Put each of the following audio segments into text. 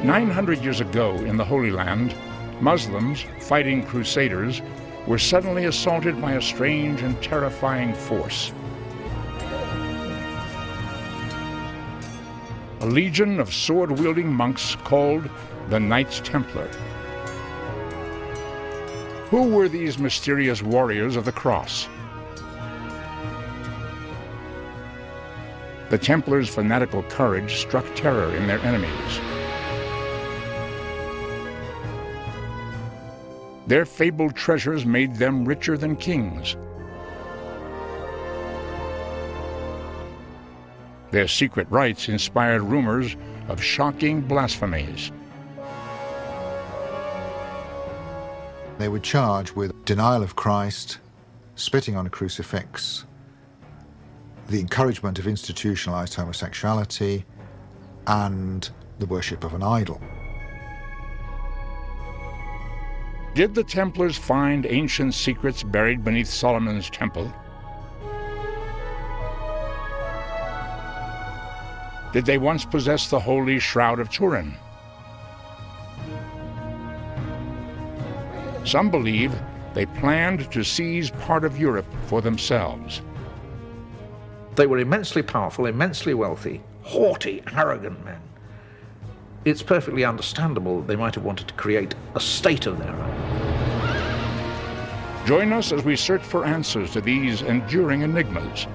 900 years ago in the Holy Land, Muslims, fighting Crusaders, were suddenly assaulted by a strange and terrifying force. A legion of sword-wielding monks called the Knights Templar. Who were these mysterious warriors of the cross? The Templars' fanatical courage struck terror in their enemies. Their fabled treasures made them richer than kings. Their secret rites inspired rumors of shocking blasphemies. They were charged with denial of Christ, spitting on a crucifix, the encouragement of institutionalized homosexuality, and the worship of an idol. Did the Templars find ancient secrets buried beneath Solomon's temple? Did they once possess the holy Shroud of Turin? Some believe they planned to seize part of Europe for themselves. They were immensely powerful, immensely wealthy, haughty, arrogant men. It's perfectly understandable that they might have wanted to create a state of their own. Join us as we search for answers to these enduring enigmas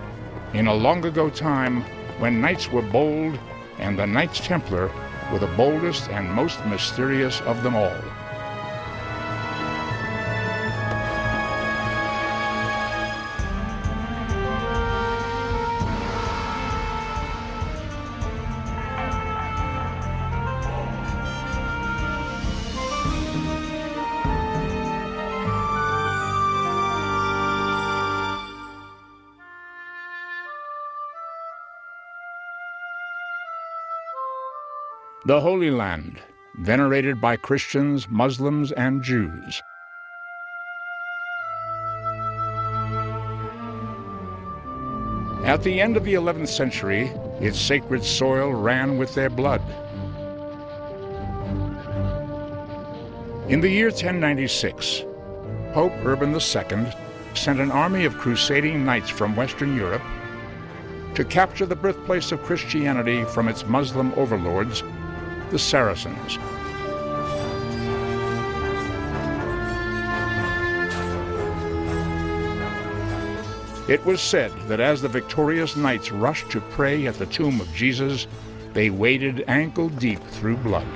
in a long ago time when knights were bold and the Knights Templar were the boldest and most mysterious of them all. The Holy Land, venerated by Christians, Muslims, and Jews. At the end of the 11th century, its sacred soil ran with their blood. In the year 1096, Pope Urban II sent an army of crusading knights from Western Europe to capture the birthplace of Christianity from its Muslim overlords, the Saracens. It was said that as the victorious knights rushed to pray at the tomb of Jesus, they waded ankle-deep through blood.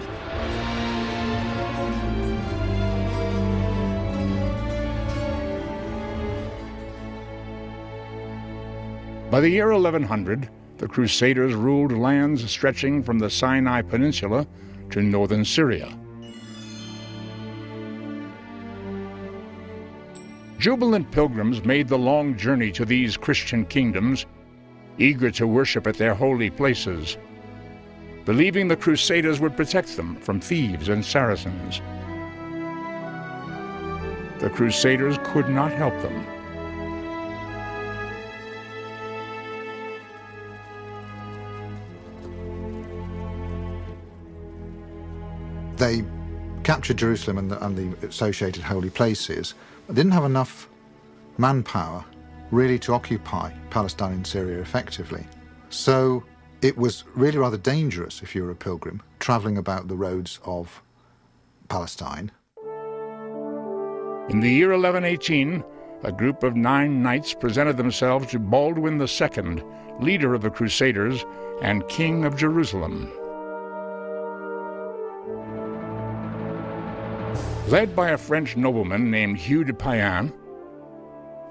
By the year 1100, the Crusaders ruled lands stretching from the Sinai Peninsula to northern Syria. Jubilant pilgrims made the long journey to these Christian kingdoms, eager to worship at their holy places, believing the Crusaders would protect them from thieves and Saracens. The Crusaders could not help them. They captured Jerusalem and the associated holy places, but didn't have enough manpower really to occupy Palestine and Syria effectively. So it was really rather dangerous if you were a pilgrim traveling about the roads of Palestine. In the year 1118, a group of 9 knights presented themselves to Baldwin II, leader of the Crusaders and king of Jerusalem. Led by a French nobleman named Hugh de Payens,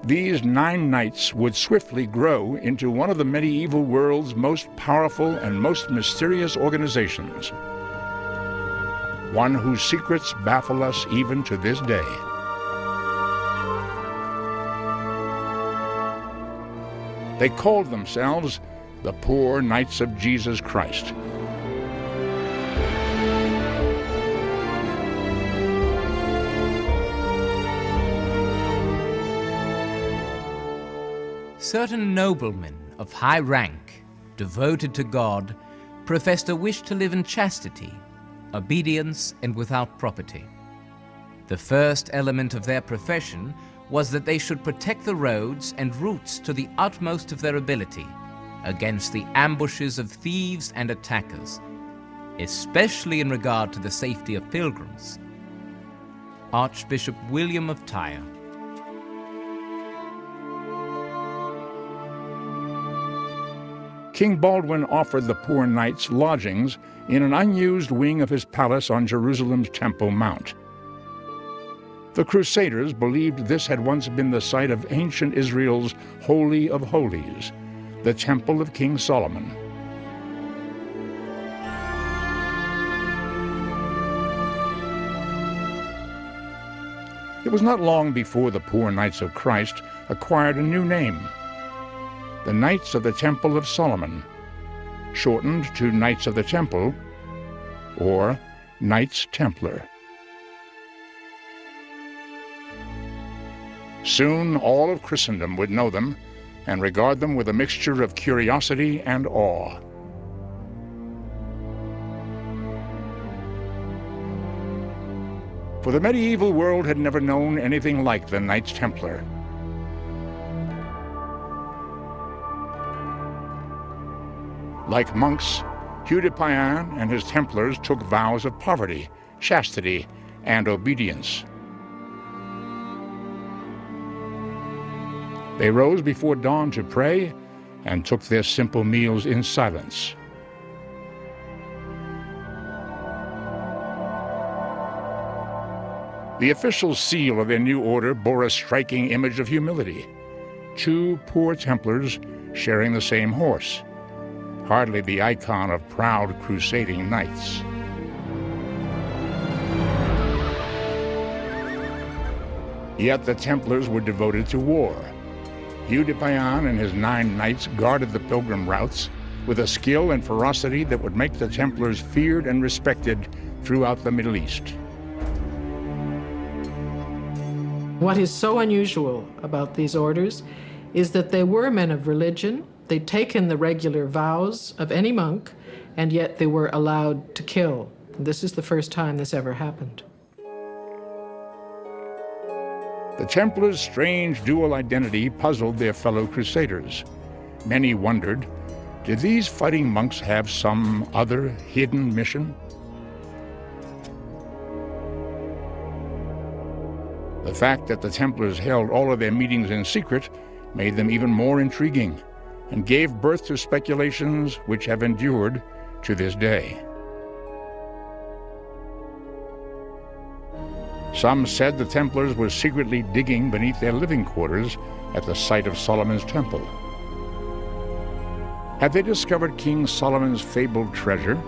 these 9 knights would swiftly grow into one of the medieval world's most powerful and most mysterious organizations, one whose secrets baffle us even to this day. They called themselves the Poor Knights of Jesus Christ. Certain noblemen of high rank, devoted to God, professed a wish to live in chastity, obedience, and without property. The first element of their profession was that they should protect the roads and routes to the utmost of their ability against the ambushes of thieves and attackers, especially in regard to the safety of pilgrims. Archbishop William of Tyre. King Baldwin offered the poor knights lodgings in an unused wing of his palace on Jerusalem's Temple Mount. The Crusaders believed this had once been the site of ancient Israel's Holy of Holies, the Temple of King Solomon. It was not long before the poor Knights of Christ acquired a new name, the Knights of the Temple of Solomon, shortened to Knights of the Temple, or Knights Templar. Soon all of Christendom would know them and regard them with a mixture of curiosity and awe. For the medieval world had never known anything like the Knights Templar. Like monks, Hugh de Payens and his Templars took vows of poverty, chastity, and obedience. They rose before dawn to pray and took their simple meals in silence. The official seal of their new order bore a striking image of humility. Two poor Templars sharing the same horse, hardly the icon of proud crusading knights. Yet the Templars were devoted to war. Hugh de Payens and his 9 knights guarded the pilgrim routes with a skill and ferocity that would make the Templars feared and respected throughout the Middle East. What is so unusual about these orders is that they were men of religion. They'd taken the regular vows of any monk, and yet they were allowed to kill. This is the first time this ever happened. The Templars' strange dual identity puzzled their fellow crusaders. Many wondered, did these fighting monks have some other hidden mission? The fact that the Templars held all of their meetings in secret made them even more intriguing and gave birth to speculations which have endured to this day. Some said the Templars were secretly digging beneath their living quarters at the site of Solomon's temple. Had they discovered King Solomon's fabled treasure,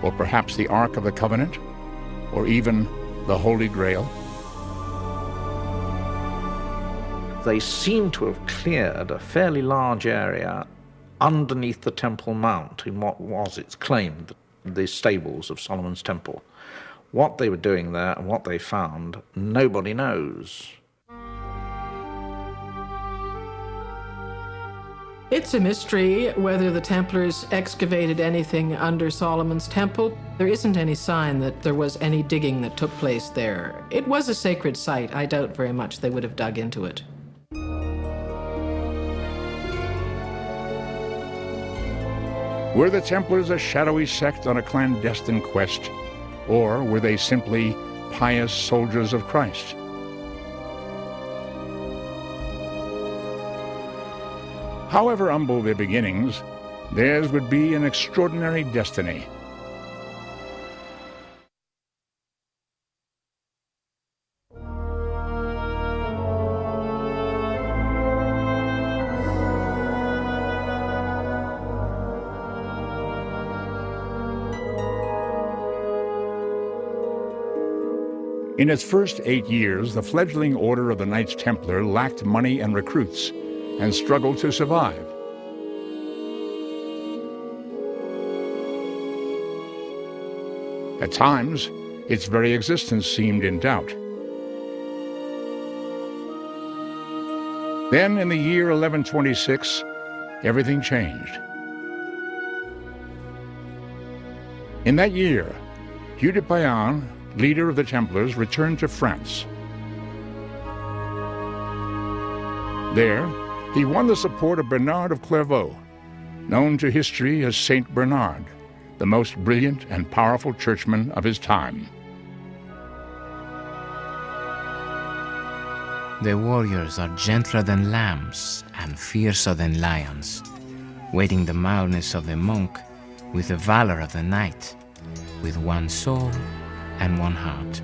or perhaps the Ark of the Covenant, or even the Holy Grail? They seem to have cleared a fairly large area underneath the Temple Mount in what was, it's claimed, the stables of Solomon's temple. What they were doing there and what they found, nobody knows. It's a mystery whether the Templars excavated anything under Solomon's temple. There isn't any sign that there was any digging that took place there. It was a sacred site. I doubt very much they would have dug into it. Were the Templars a shadowy sect on a clandestine quest, or were they simply pious soldiers of Christ? However humble their beginnings, theirs would be an extraordinary destiny. In its first 8 years, the fledgling Order of the Knights Templar lacked money and recruits and struggled to survive. At times, its very existence seemed in doubt. Then, in the year 1126, everything changed. In that year, Hugh de Payens, leader of the Templars, returned to France. There, he won the support of Bernard of Clairvaux, known to history as Saint Bernard, the most brilliant and powerful churchman of his time. Their warriors are gentler than lambs and fiercer than lions, weighting the mildness of the monk with the valor of the knight, with one soul and one heart.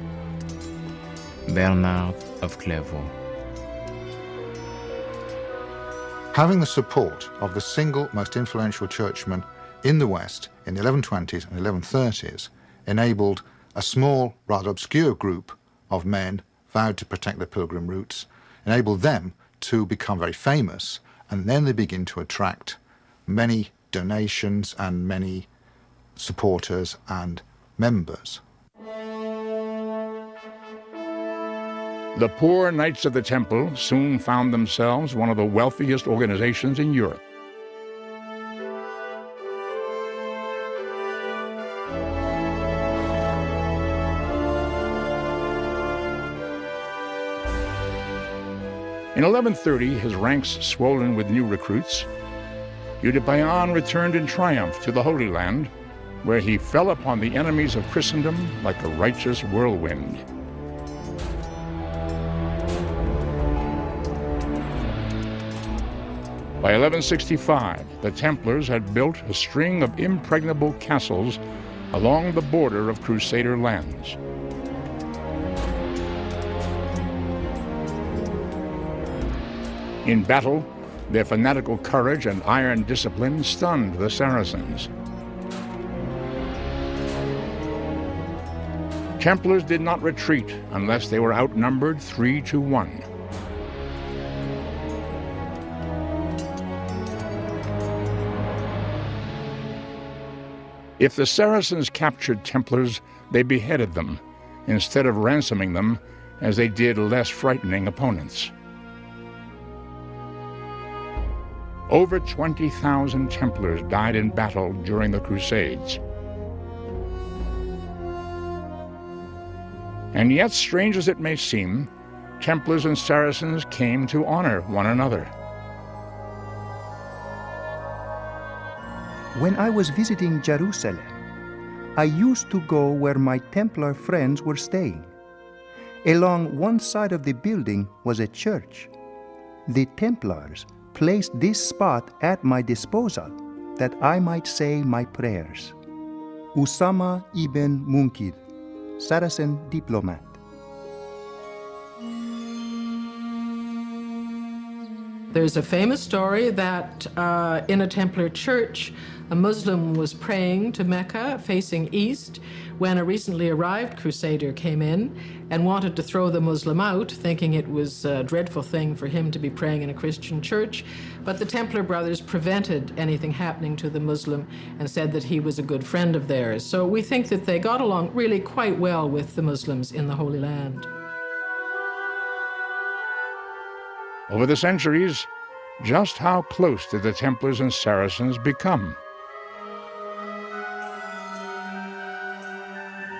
Bernard of Clairvaux. Having the support of the single most influential churchman in the West in the 1120s and 1130s enabled a small, rather obscure group of men vowed to protect the pilgrim routes, enabled them to become very famous, and then they begin to attract many donations and many supporters and members. The poor Knights of the Temple soon found themselves one of the wealthiest organizations in Europe. In 1130, his ranks swollen with new recruits, Hugh de Payens returned in triumph to the Holy Land, where he fell upon the enemies of Christendom like a righteous whirlwind. By 1165, the Templars had built a string of impregnable castles along the border of Crusader lands. In battle, their fanatical courage and iron discipline stunned the Saracens. Templars did not retreat unless they were outnumbered 3-1. If the Saracens captured Templars, they beheaded them, instead of ransoming them, as they did less frightening opponents. Over 20,000 Templars died in battle during the Crusades. And yet, strange as it may seem, Templars and Saracens came to honor one another. When I was visiting Jerusalem, I used to go where my Templar friends were staying. Along one side of the building was a church. The Templars placed this spot at my disposal that I might say my prayers. Usama ibn Munkid, Saracen diplomat. There's a famous story that in a Templar church, a Muslim was praying to Mecca facing east when a recently arrived crusader came in and wanted to throw the Muslim out, thinking it was a dreadful thing for him to be praying in a Christian church. But the Templar brothers prevented anything happening to the Muslim and said that he was a good friend of theirs. So we think that they got along really quite well with the Muslims in the Holy Land. Over the centuries, just how close did the Templars and Saracens become?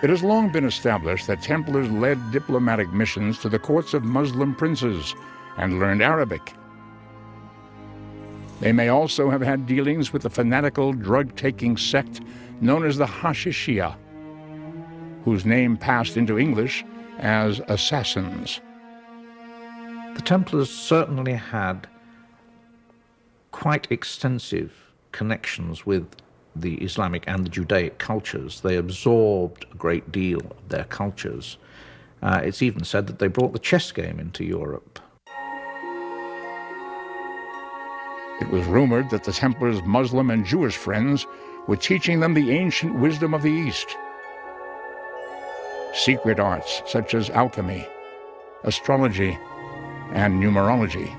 It has long been established that Templars led diplomatic missions to the courts of Muslim princes and learned Arabic. They may also have had dealings with the fanatical drug-taking sect known as the Hashishiyah, whose name passed into English as assassins. The Templars certainly had quite extensive connections with the Islamic and the Judaic cultures. They absorbed a great deal of their cultures. It's even said that they brought the chess game into Europe. It was rumored that the Templars' Muslim and Jewish friends were teaching them the ancient wisdom of the East. Secret arts such as alchemy, astrology, and numerology.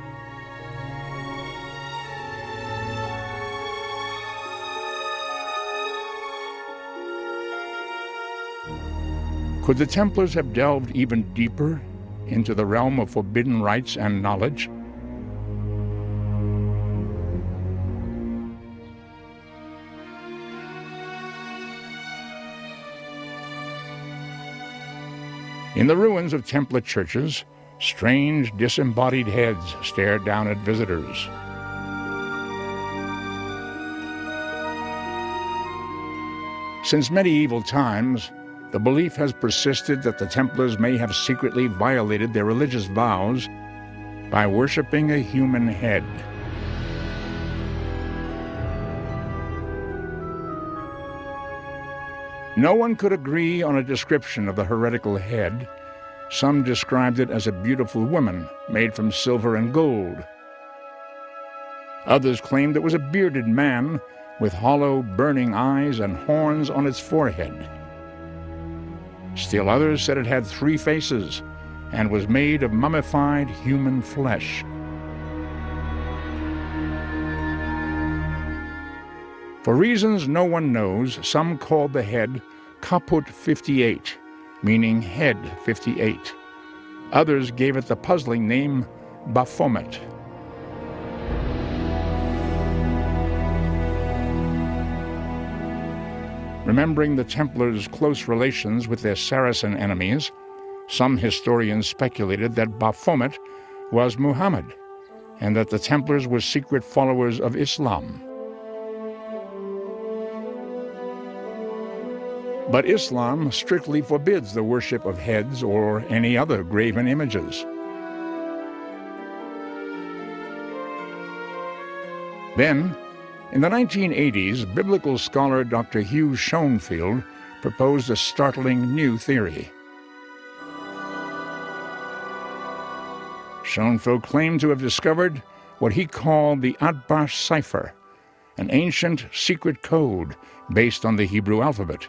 Could the Templars have delved even deeper into the realm of forbidden rites and knowledge? In the ruins of Templar churches, strange disembodied heads stare down at visitors. Since medieval times, the belief has persisted that the Templars may have secretly violated their religious vows by worshiping a human head. No one could agree on a description of the heretical head. Some described it as a beautiful woman made from silver and gold. Others claimed it was a bearded man with hollow, burning eyes and horns on its forehead. Still others said it had 3 faces and was made of mummified human flesh. For reasons no one knows, some called the head Caput 58, meaning head 58. Others gave it the puzzling name Baphomet. Remembering the Templars' close relations with their Saracen enemies, some historians speculated that Baphomet was Muhammad, and that the Templars were secret followers of Islam. But Islam strictly forbids the worship of heads or any other graven images. Then, in the 1980s, biblical scholar Dr. Hugh Schoenfeld proposed a startling new theory. Schoenfeld claimed to have discovered what he called the Atbash cipher, an ancient secret code based on the Hebrew alphabet.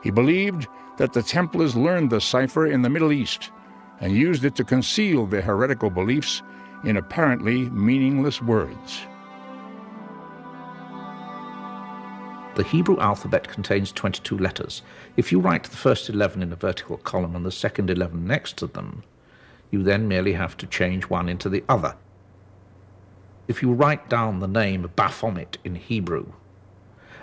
He believed that the Templars learned the cipher in the Middle East and used it to conceal their heretical beliefs in apparently meaningless words. The Hebrew alphabet contains 22 letters. If you write the first 11 in a vertical column and the second 11 next to them, you then merely have to change one into the other. If you write down the name Baphomet in Hebrew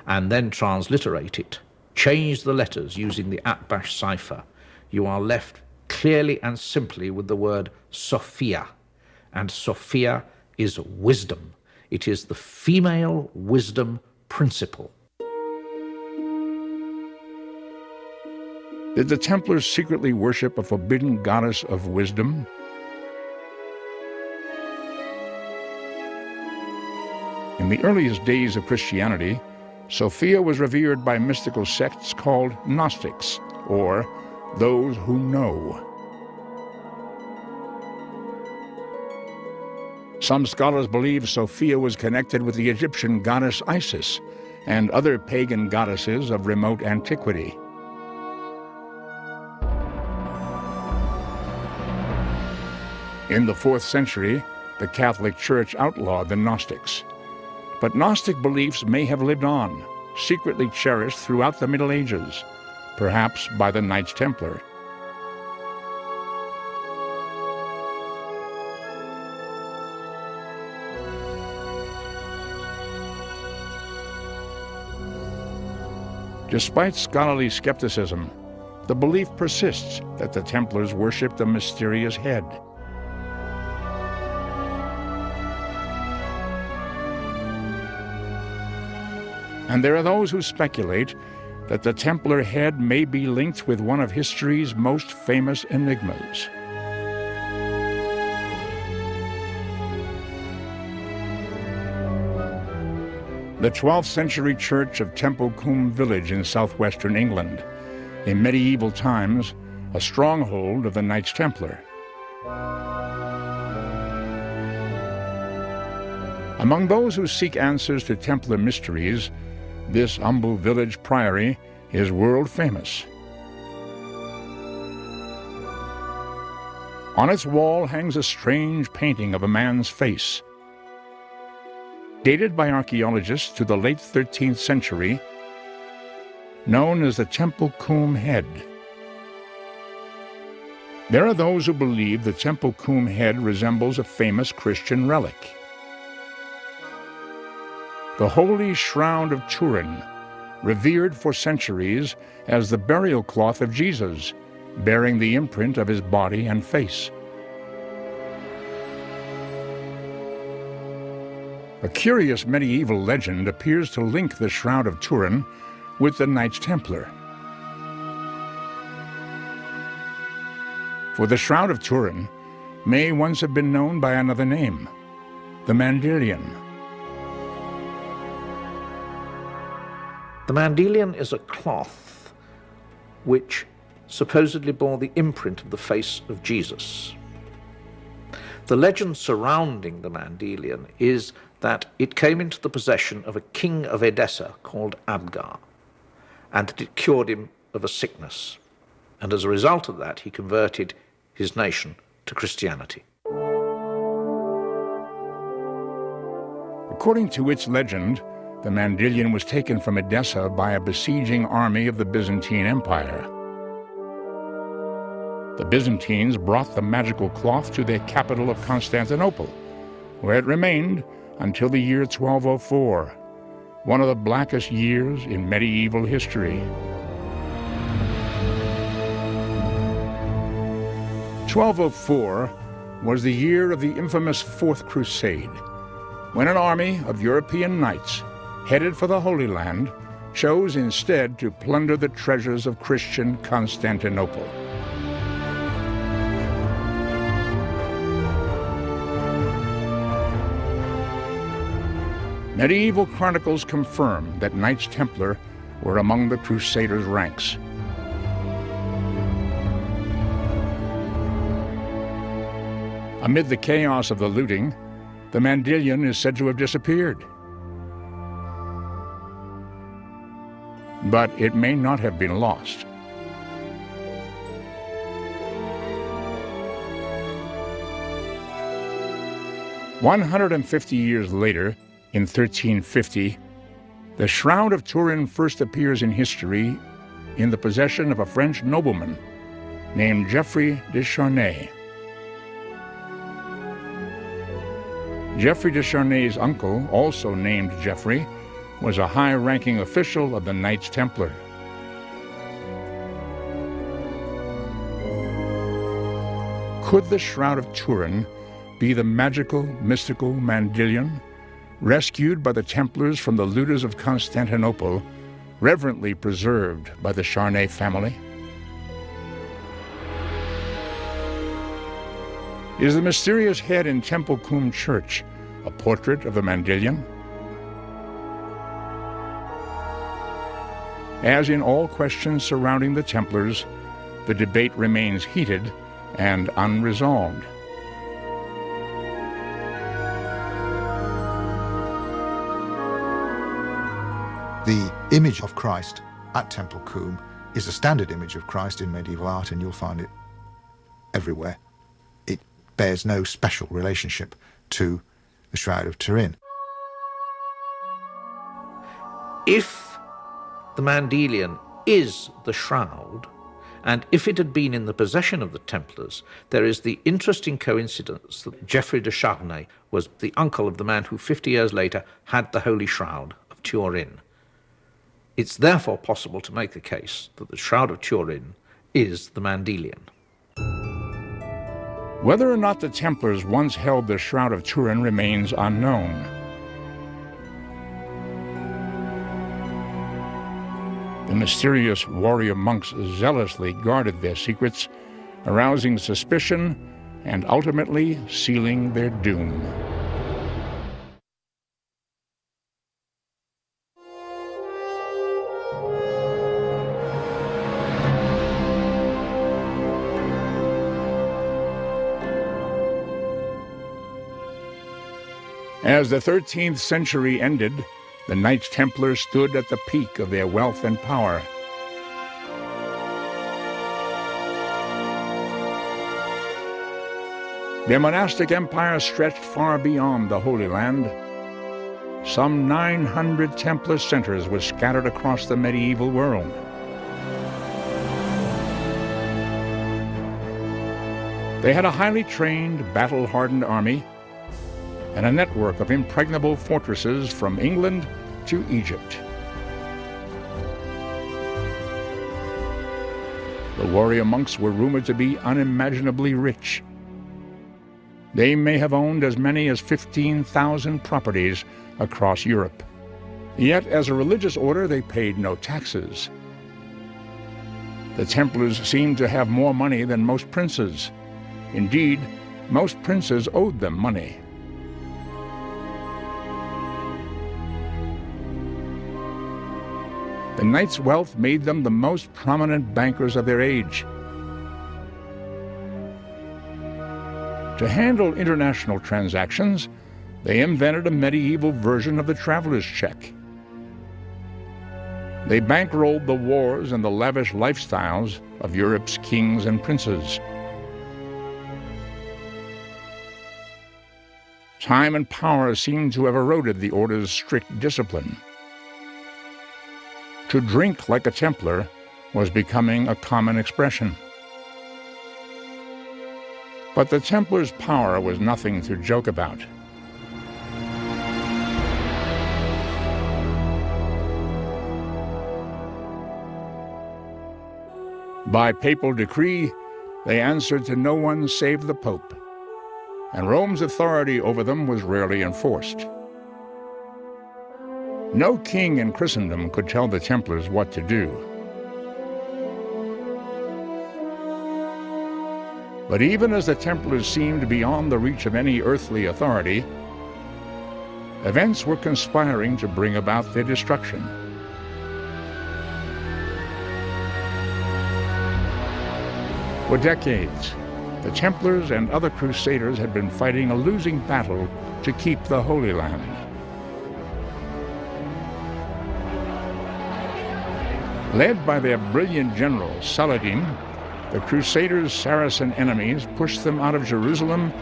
and then transliterate it, change the letters using the Atbash cipher, you are left clearly and simply with the word Sophia. And Sophia is wisdom. It is the female wisdom principle. Did the Templars secretly worship a forbidden goddess of wisdom? In the earliest days of Christianity, Sophia was revered by mystical sects called Gnostics, or those who know. Some scholars believe Sophia was connected with the Egyptian goddess Isis and other pagan goddesses of remote antiquity. In the 4th century, the Catholic Church outlawed the Gnostics. But Gnostic beliefs may have lived on, secretly cherished throughout the Middle Ages, perhaps by the Knights Templar. Despite scholarly skepticism, the belief persists that the Templars worshipped a mysterious head. And there are those who speculate that the Templar head may be linked with one of history's most famous enigmas. The 12th century church of Temple Combe village in southwestern England, in medieval times a stronghold of the Knights Templar. Among those who seek answers to Templar mysteries, this humble village priory is world famous. On its wall hangs a strange painting of a man's face. Dated by archaeologists to the late 13th century, known as the Temple Combe head. There are those who believe the Temple Combe head resembles a famous Christian relic. The Holy Shroud of Turin, revered for centuries as the burial cloth of Jesus, bearing the imprint of his body and face. A curious medieval legend appears to link the Shroud of Turin with the Knights Templar. For the Shroud of Turin may once have been known by another name, the Mandilion. The Mandilion is a cloth which supposedly bore the imprint of the face of Jesus. The legend surrounding the Mandilion is that it came into the possession of a king of Edessa called Abgar, and that it cured him of a sickness. And as a result of that, he converted his nation to Christianity. According to its legend, the Mandilion was taken from Edessa by a besieging army of the Byzantine Empire. The Byzantines brought the magical cloth to their capital of Constantinople, where it remained until the year 1204, one of the blackest years in medieval history. 1204 was the year of the infamous Fourth Crusade, when an army of European knights headed for the Holy Land chose instead to plunder the treasures of Christian Constantinople. Medieval chronicles confirm that Knights Templar were among the Crusaders' ranks. Amid the chaos of the looting, the Mandilion is said to have disappeared. But it may not have been lost. "150 years later, in 1350, the Shroud of Turin first appears in history in the possession of a French nobleman named Geoffrey de Charnay. Geoffrey de Charnay's uncle, also named Geoffrey, was a high-ranking official of the Knights Templar. Could the Shroud of Turin be the magical, mystical Mandilion, rescued by the Templars from the looters of Constantinople, reverently preserved by the Charnay family? Is the mysterious head in Temple Coombe Church a portrait of the Mandilion? As in all questions surrounding the Templars, the debate remains heated and unresolved. The image of Christ at Temple Coombe is a standard image of Christ in medieval art, and you'll find it everywhere. It bears no special relationship to the Shroud of Turin. If the Mandilion is the shroud, and if it had been in the possession of the Templars, there is the interesting coincidence that Geoffrey de Charnay was the uncle of the man who 50 years later had the Holy Shroud of Turin. It's therefore possible to make the case that the Shroud of Turin is the Mandilion. Whether or not the Templars once held the Shroud of Turin remains unknown. The mysterious warrior monks zealously guarded their secrets, arousing suspicion and ultimately sealing their doom. As the 13th century ended, the Knights Templar stood at the peak of their wealth and power. Their monastic empire stretched far beyond the Holy Land. Some 900 Templar centers were scattered across the medieval world. They had a highly trained, battle-hardened army and a network of impregnable fortresses from England to Egypt. The warrior monks were rumored to be unimaginably rich. They may have owned as many as 15,000 properties across Europe. Yet, as a religious order, they paid no taxes. The Templars seemed to have more money than most princes. Indeed, most princes owed them money. The knights' wealth made them the most prominent bankers of their age. To handle international transactions, they invented a medieval version of the traveler's check. They bankrolled the wars and the lavish lifestyles of Europe's kings and princes. Time and power seem to have eroded the order's strict discipline. To drink like a Templar was becoming a common expression. But the Templars' power was nothing to joke about. By papal decree, they answered to no one save the Pope, and Rome's authority over them was rarely enforced. No king in Christendom could tell the Templars what to do. But even as the Templars seemed beyond the reach of any earthly authority, events were conspiring to bring about their destruction. For decades, the Templars and other Crusaders had been fighting a losing battle to keep the Holy Land. Led by their brilliant general, Saladin, the Crusaders' Saracen enemies pushed them out of Jerusalem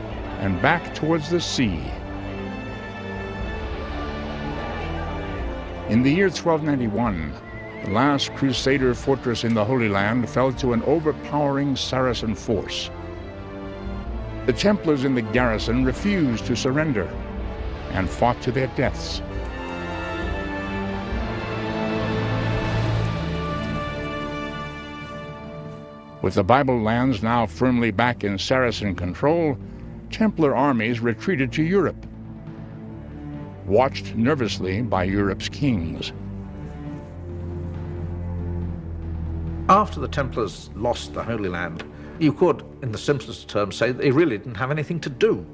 and back towards the sea. In the year 1291, the last Crusader fortress in the Holy Land fell to an overpowering Saracen force. The Templars in the garrison refused to surrender and fought to their deaths. With the Bible lands now firmly back in Saracen control, Templar armies retreated to Europe, watched nervously by Europe's kings. After the Templars lost the Holy Land, you could, in the simplest terms, say they really didn't have anything to do.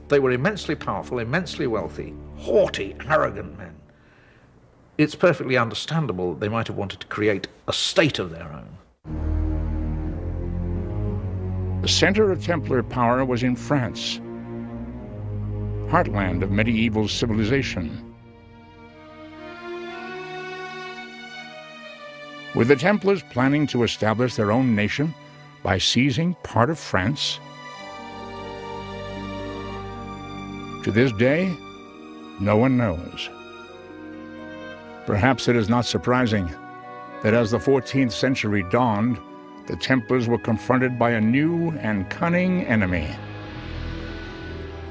They were immensely powerful, immensely wealthy, haughty, arrogant men. It's perfectly understandable they might have wanted to create a state of their own. The center of Templar power was in France, heartland of medieval civilization. Were the Templars planning to establish their own nation by seizing part of France? To this day, no one knows. Perhaps it is not surprising that as the 14th century dawned, the Templars were confronted by a new and cunning enemy.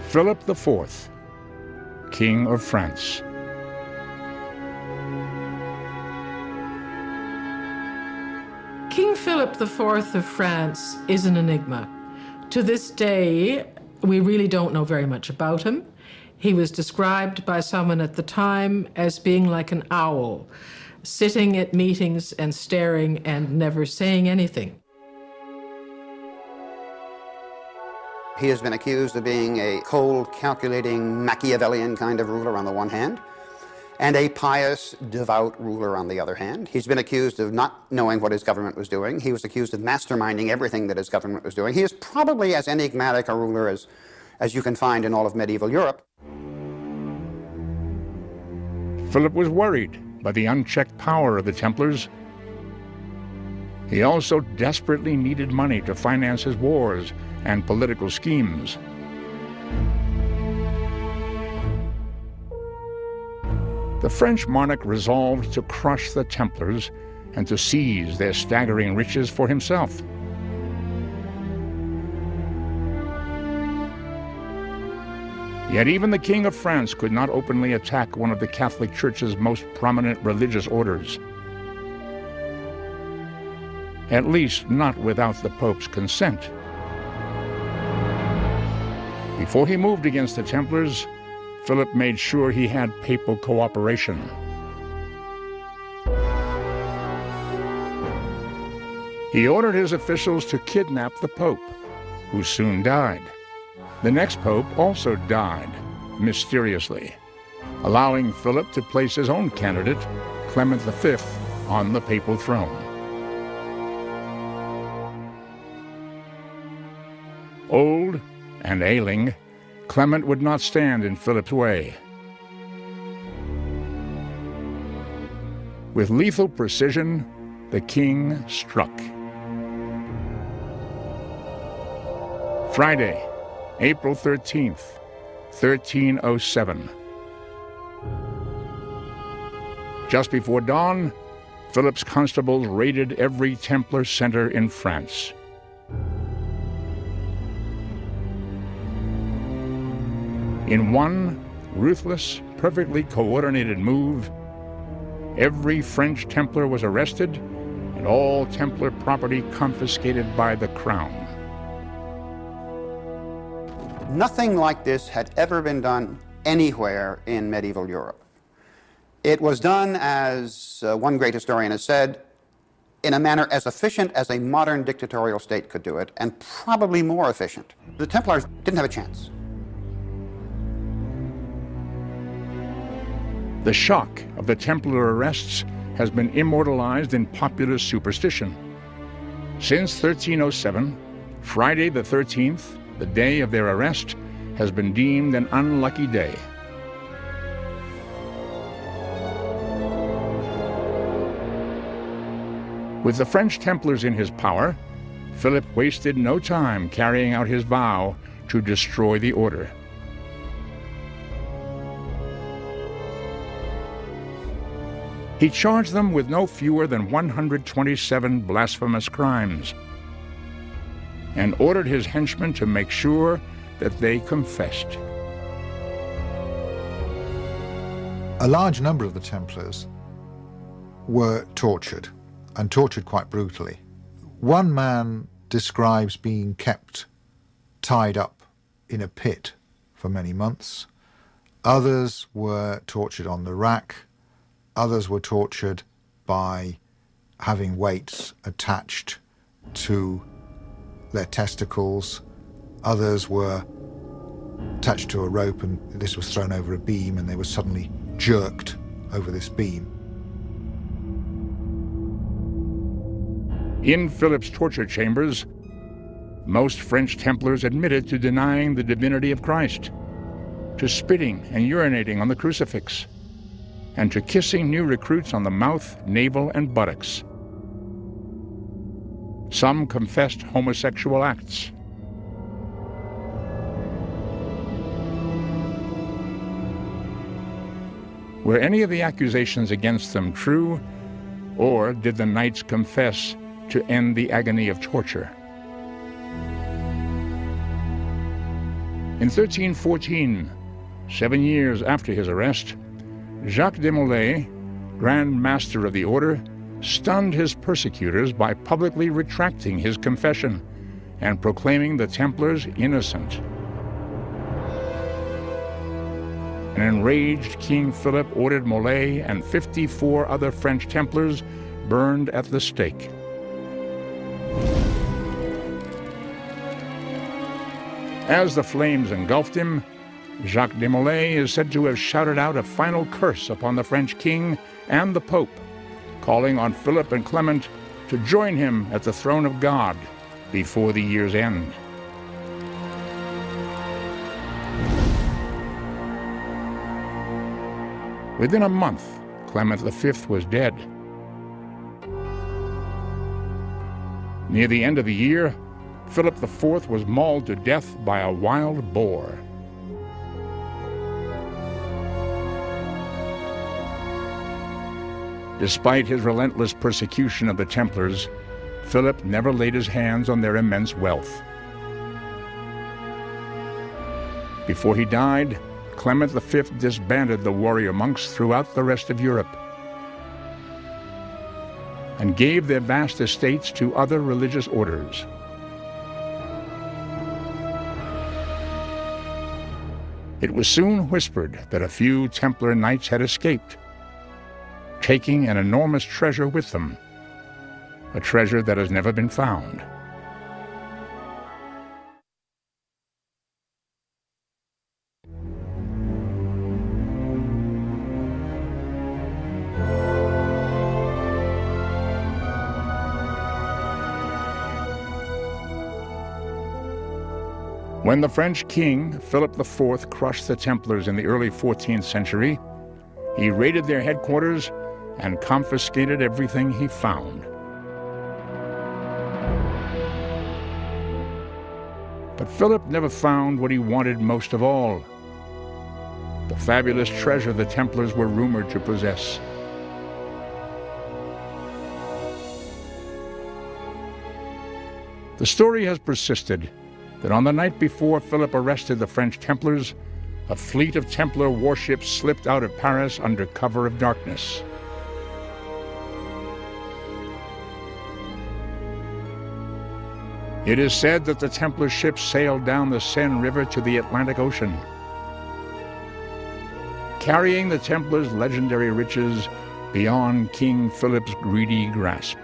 Philip IV, King of France. King Philip IV of France is an enigma. To this day, we really don't know very much about him. He was described by someone at the time as being like an owl, sitting at meetings and staring and never saying anything. He has been accused of being a cold, calculating, Machiavellian kind of ruler on the one hand, and a pious, devout ruler on the other hand. He's been accused of not knowing what his government was doing. He was accused of masterminding everything that his government was doing. He is probably as enigmatic a ruler as you can find in all of medieval Europe. Philip was worried by the unchecked power of the Templars. He also desperately needed money to finance his wars and political schemes. The French monarch resolved to crush the Templars and to seize their staggering riches for himself. Yet even the King of France could not openly attack one of the Catholic Church's most prominent religious orders. at least not without the Pope's consent. Before he moved against the Templars, Philip made sure he had papal cooperation. He ordered his officials to kidnap the Pope, who soon died. The next Pope also died, mysteriously, allowing Philip to place his own candidate, Clement V, on the papal throne. Old and ailing, Clement would not stand in Philip's way. With lethal precision, the king struck. Friday, April 13th, 1307. Just before dawn, Philip's constables raided every Templar center in France. In one ruthless, perfectly coordinated move, every French Templar was arrested and all Templar property confiscated by the crown. Nothing like this had ever been done anywhere in medieval Europe. It was done, as one great historian has said, in a manner as efficient as a modern dictatorial state could do it, and probably more efficient. The Templars didn't have a chance. The shock of the Templar arrests has been immortalized in popular superstition. Since 1307, Friday the 13th, the day of their arrest, has been deemed an unlucky day. With the French Templars in his power, Philip wasted no time carrying out his vow to destroy the order. He charged them with no fewer than 127 blasphemous crimes and ordered his henchmen to make sure that they confessed. A large number of the Templars were tortured, and tortured quite brutally. One man describes being kept tied up in a pit for many months. Others were tortured on the rack. Others were tortured by having weights attached to their testicles. Others were attached to a rope, and this was thrown over a beam, and they were suddenly jerked over this beam. In Philip's torture chambers, most French Templars admitted to denying the divinity of Christ, to spitting and urinating on the crucifix, and to kissing new recruits on the mouth, navel, and buttocks. Some confessed homosexual acts. Were any of the accusations against them true, or did the knights confess to end the agony of torture? In 1314, 7 years after his arrest, Jacques de Molay, Grand Master of the Order, stunned his persecutors by publicly retracting his confession and proclaiming the Templars innocent. An enraged King Philip ordered Molay and 54 other French Templars burned at the stake. As the flames engulfed him, Jacques de Molay is said to have shouted out a final curse upon the French king and the Pope, calling on Philip and Clement to join him at the throne of God before the year's end. Within a month, Clement V was dead. Near the end of the year, Philip IV was mauled to death by a wild boar. Despite his relentless persecution of the Templars, Philip never laid his hands on their immense wealth. Before he died, Clement V disbanded the warrior monks throughout the rest of Europe. and gave their vast estates to other religious orders. It was soon whispered that a few Templar knights had escaped, taking an enormous treasure with them, a treasure that has never been found. When the French king, Philip IV, crushed the Templars in the early 14th century, he raided their headquarters and confiscated everything he found. But Philip never found what he wanted most of all: the fabulous treasure the Templars were rumored to possess. The story has persisted that on the night before Philip arrested the French Templars, a fleet of Templar warships slipped out of Paris under cover of darkness. It is said that the Templar ships sailed down the Seine River to the Atlantic Ocean, carrying the Templars' legendary riches beyond King Philip's greedy grasp.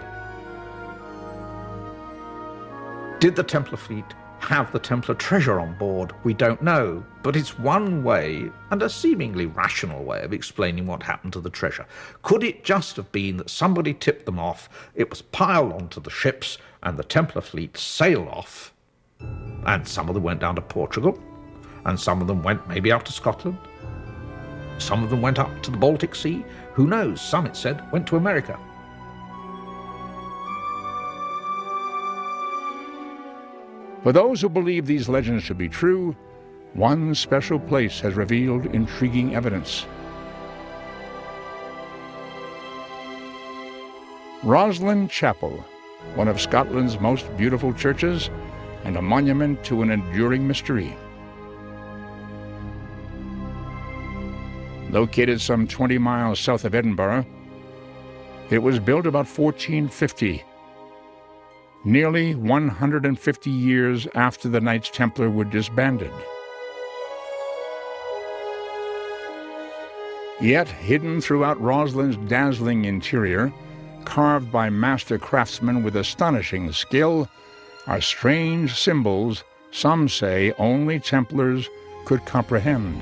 Did the Templar fleet have the Templar treasure on board? We don't know, but it's one way, and a seemingly rational way, of explaining what happened to the treasure. Could it just have been that somebody tipped them off, it was piled onto the ships, and the Templar fleet sailed off, and some of them went down to Portugal, and some of them went maybe out to Scotland, some of them went up to the Baltic Sea, who knows, some, it said, went to America. For those who believe these legends to be true, one special place has revealed intriguing evidence. Roslin Chapel, one of Scotland's most beautiful churches and a monument to an enduring mystery. Located some 20 miles south of Edinburgh, it was built about 1450, nearly 150 years after the Knights Templar were disbanded. Yet, hidden throughout Roslin's dazzling interior, carved by master craftsmen with astonishing skill, are strange symbols some say only Templars could comprehend.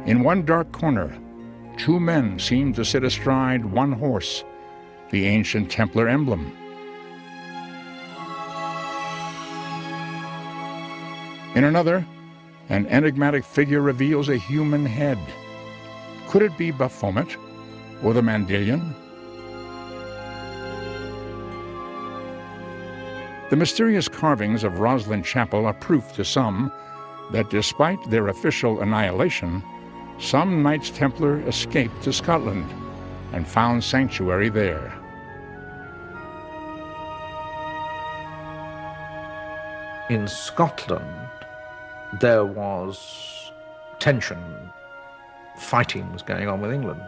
In one dark corner, two men seem to sit astride one horse, the ancient Templar emblem. In another, an enigmatic figure reveals a human head. Could it be Baphomet or the Mandilion? The mysterious carvings of Roslin Chapel are proof to some that despite their official annihilation, some Knights Templar escaped to Scotland and found sanctuary there. In Scotland, there was tension, fighting was going on with England.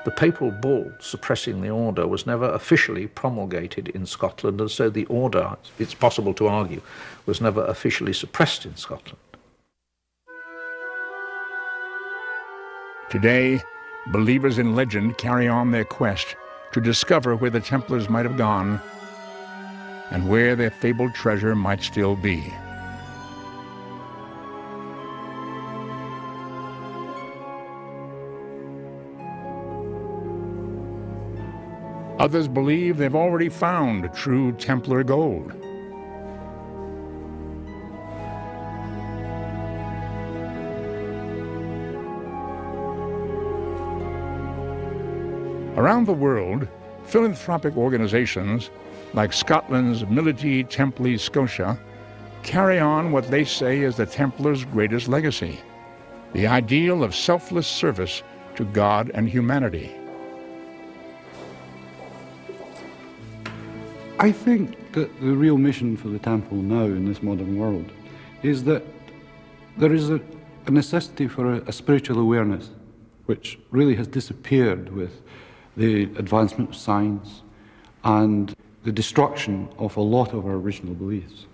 The papal bull suppressing the order was never officially promulgated in Scotland, and so the order, it's possible to argue, was never officially suppressed in Scotland. Today, believers in legend carry on their quest to discover where the Templars might have gone and where their fabled treasure might still be. Others believe they've already found true Templar gold. Around the world, philanthropic organizations like Scotland's Military Templi Scotia carry on what they say is the Templars' greatest legacy, the ideal of selfless service to God and humanity. I think that the real mission for the Temple now in this modern world is that there is a necessity for a spiritual awareness which really has disappeared with the advancement of science and the destruction of a lot of our original beliefs.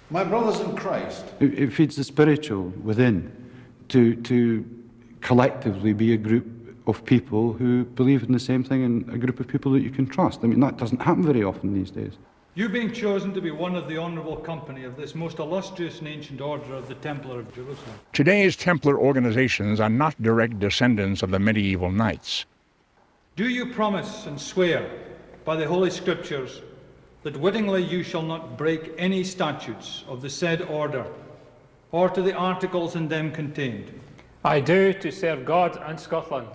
My brothers in Christ. It feeds the spiritual within to collectively be a group of people who believe in the same thing and a group of people that you can trust. I mean, that doesn't happen very often these days. You being chosen to be one of the honourable company of this most illustrious and ancient order of the Templar of Jerusalem. Today's Templar organizations are not direct descendants of the medieval knights. Do you promise and swear by the Holy Scriptures that wittingly you shall not break any statutes of the said order, or to the articles in them contained? I do, to serve God and Scotland.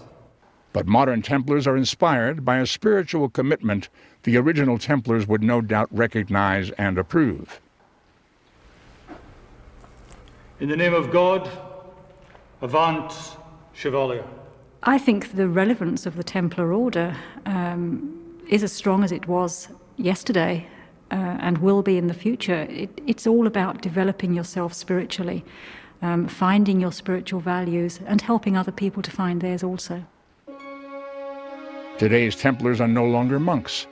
But modern Templars are inspired by a spiritual commitment the original Templars would no doubt recognize and approve. In the name of God, avaunt, Chevalier. I think the relevance of the Templar order is as strong as it was yesterday and will be in the future. It's all about developing yourself spiritually, finding your spiritual values and helping other people to find theirs also. Today's Templars are no longer monks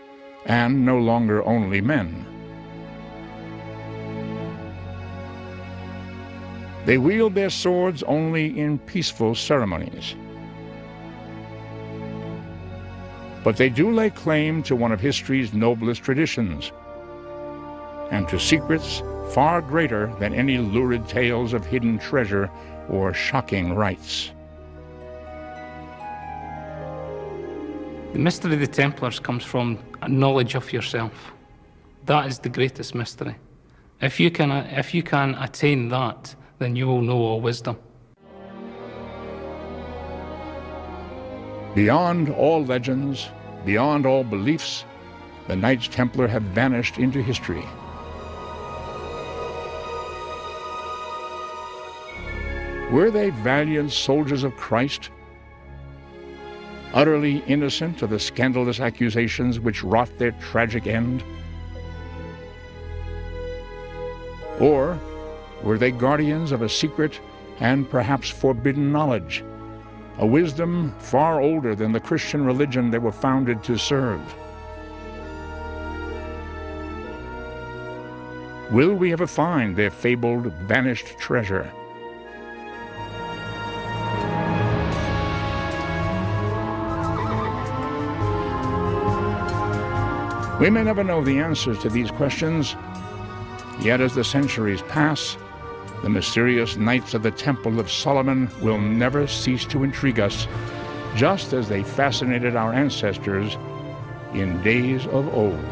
and no longer only men. They wield their swords only in peaceful ceremonies. But they do lay claim to one of history's noblest traditions, and to secrets far greater than any lurid tales of hidden treasure or shocking rites. The mystery of the Templars comes from a knowledge of yourself. That is the greatest mystery. If you can attain that, then you will know all wisdom. Beyond all legends, beyond all beliefs, the Knights Templar have vanished into history. Were they valiant soldiers of Christ, utterly innocent of the scandalous accusations which wrought their tragic end? Or were they guardians of a secret and perhaps forbidden knowledge, a wisdom far older than the Christian religion they were founded to serve? Will we ever find their fabled, vanished treasure? We may never know the answers to these questions, yet as the centuries pass, the mysterious Knights of the Temple of Solomon will never cease to intrigue us, just as they fascinated our ancestors in days of old.